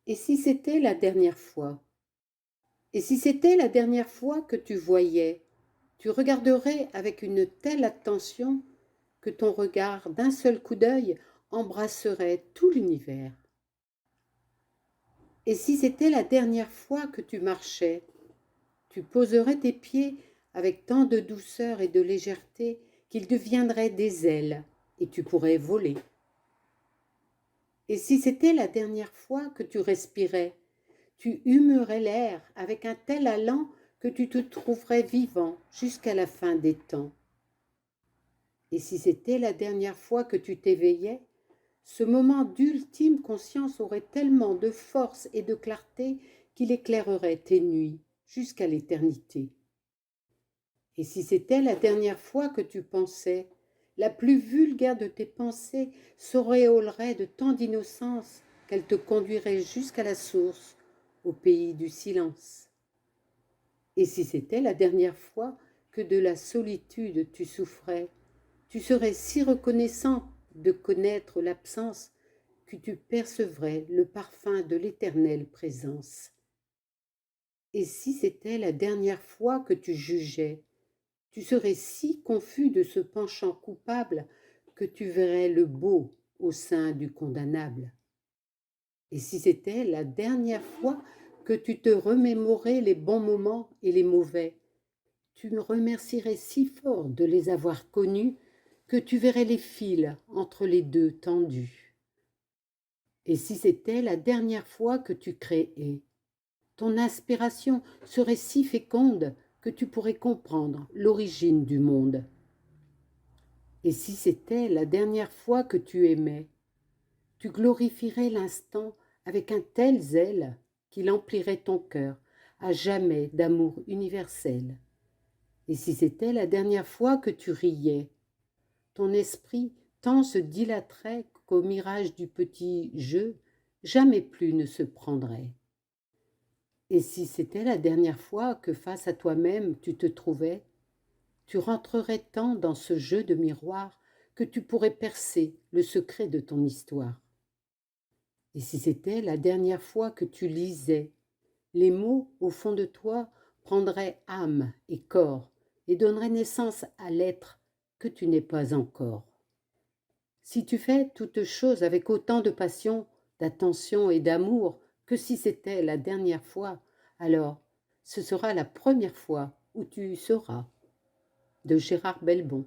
Et si c'était la dernière fois? Et si c'était la dernière fois que tu voyais, tu regarderais avec une telle attention que ton regard d'un seul coup d'œil embrasserait tout l'univers. Et si c'était la dernière fois que tu marchais, tu poserais tes pieds avec tant de douceur et de légèreté qu'ils deviendraient des ailes et tu pourrais voler. Et si c'était la dernière fois que tu respirais, tu humerais l'air avec un tel allant que tu te trouverais vivant jusqu'à la fin des temps. Et si c'était la dernière fois que tu t'éveillais, ce moment d'ultime conscience aurait tellement de force et de clarté qu'il éclairerait tes nuits jusqu'à l'éternité. Et si c'était la dernière fois que tu pensais, la plus vulgaire de tes pensées s'auréolerait de tant d'innocence qu'elle te conduirait jusqu'à la source, au pays du silence. Et si c'était la dernière fois que de la solitude tu souffrais, tu serais si reconnaissant de connaître l'absence que tu percevrais le parfum de l'éternelle présence. Et si c'était la dernière fois que tu jugeais, tu serais si confus de ce penchant coupable que tu verrais le beau au sein du condamnable. Et si c'était la dernière fois que tu te remémorais les bons moments et les mauvais, tu me remercierais si fort de les avoir connus que tu verrais les fils entre les deux tendus. Et si c'était la dernière fois que tu créais, ton inspiration serait si féconde que tu pourrais comprendre l'origine du monde. Et si c'était la dernière fois que tu aimais, tu glorifierais l'instant avec un tel zèle qu'il emplirait ton cœur à jamais d'amour universel. Et si c'était la dernière fois que tu riais, ton esprit tant se dilaterait qu'au mirage du petit jeu, jamais plus ne se prendrait. Et si c'était la dernière fois que face à toi-même tu te trouvais, tu rentrerais tant dans ce jeu de miroir que tu pourrais percer le secret de ton histoire. Et si c'était la dernière fois que tu lisais, les mots au fond de toi prendraient âme et corps et donneraient naissance à l'être que tu n'es pas encore. Si tu fais toutes choses avec autant de passion, d'attention et d'amour que si c'était la dernière fois, alors ce sera la première fois où tu seras. De Gérard Belbon.